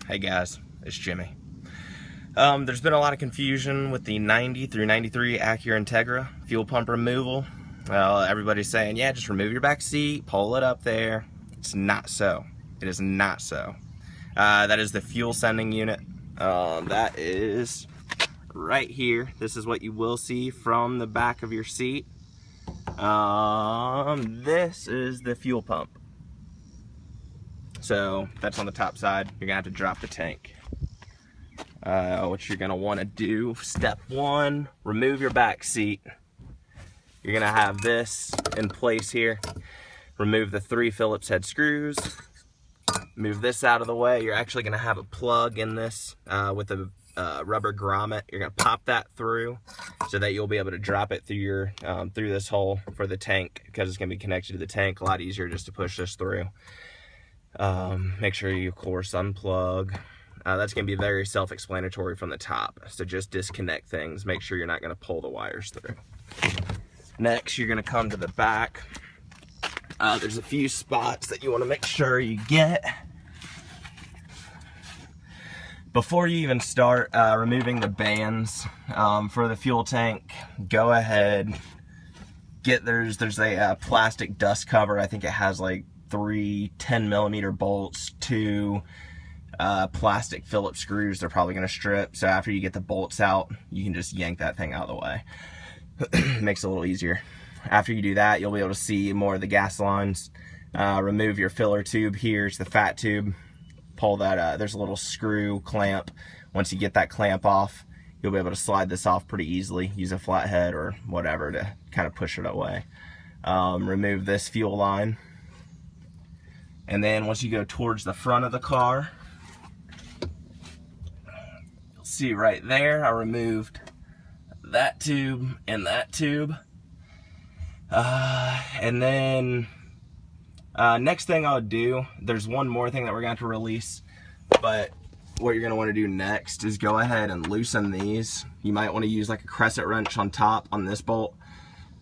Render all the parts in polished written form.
Hey guys, it's Jimmy. There's been a lot of confusion with the 90 through 93 Acura Integra fuel pump removal. Well, everybody's saying, yeah, just remove your back seat, pull it up there. It's not so. It is not so. That is the fuel sending unit. That is right here. This is what you will see from the back of your seat. This is the fuel pump. So that's on the top side. You're gonna have to drop the tank. What you're gonna want to do, step one, remove your back seat. You're gonna have this in place here. Remove the 3 Phillips head screws. Move this out of the way. You're actually gonna have a plug in this with a rubber grommet. You're gonna pop that through so that you'll be able to drop it through your through this hole for the tank, because it's gonna be connected to the tank. A lot easier just to push this through. Make sure you, of course, unplug. That's going to be very self-explanatory from the top. So just disconnect things. Make sure you're not going to pull the wires through. Next, you're going to come to the back. There's a few spots that you want to make sure you get. Before you even start removing the bands for the fuel tank, go ahead. There's a plastic dust cover. I think it has like 3 10mm bolts, 2 plastic Phillips screws. They're probably going to strip, so after you get the bolts out, you can just yank that thing out of the way. Makes it a little easier. After you do that, you'll be able to see more of the gas lines. Remove your filler tube here. It's the fat tube. Pull that, there's a little screw clamp. Once you get that clamp off, you'll be able to slide this off pretty easily. Use a flathead or whatever to kind of push it away. Remove this fuel line. And then once you go towards the front of the car, you'll see right there, I removed that tube and that tube. And then next thing I'll do, there's one more thing that we're going to have to release, but what you're going to want to do next is go ahead and loosen these. You might want to use like a crescent wrench on top on this bolt,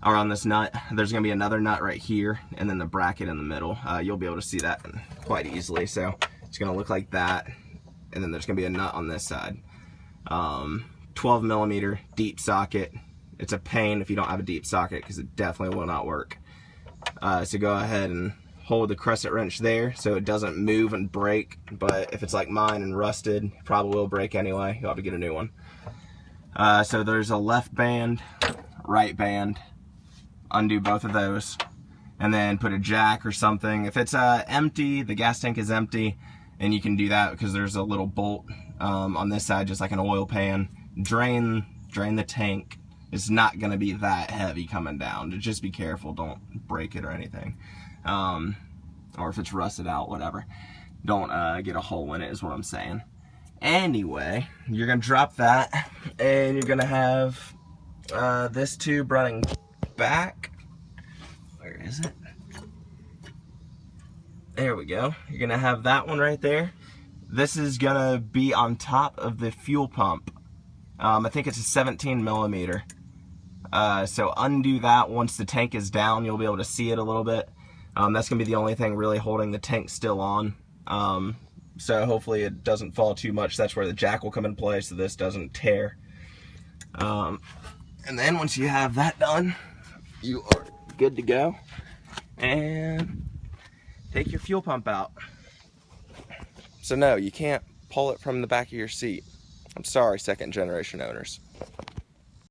or on this nut. There's going to be another nut right here, and then the bracket in the middle. You'll be able to see that quite easily. So it's going to look like that, and then there's going to be a nut on this side. 12mm deep socket. It's a pain if you don't have a deep socket, because it definitely will not work. So go ahead and hold the crescent wrench there so it doesn't move and break, but if it's like mine and rusted, it probably will break anyway. You'll have to get a new one. So there's a left band, right band. Undo both of those, and then put a jack or something. If it's empty, the gas tank is empty, and you can do that because there's a little bolt on this side, just like an oil pan. Drain the tank. It's not going to be that heavy coming down. Just be careful, don't break it or anything. Or if it's rusted out, whatever. Don't get a hole in it is what I'm saying. Anyway, you're going to drop that, and you're going to have this tube running back. Where is it? There we go. You're gonna have that one right there. This is gonna be on top of the fuel pump. I think it's a 17mm. So undo that. Once the tank is down, you'll be able to see it a little bit. That's gonna be the only thing really holding the tank still on. So hopefully it doesn't fall too much. That's where the jack will come in play, so this doesn't tear. And then once you have that done, you are good to go, and take your fuel pump out. So no, you can't pull it from the back of your seat. I'm sorry, second generation owners.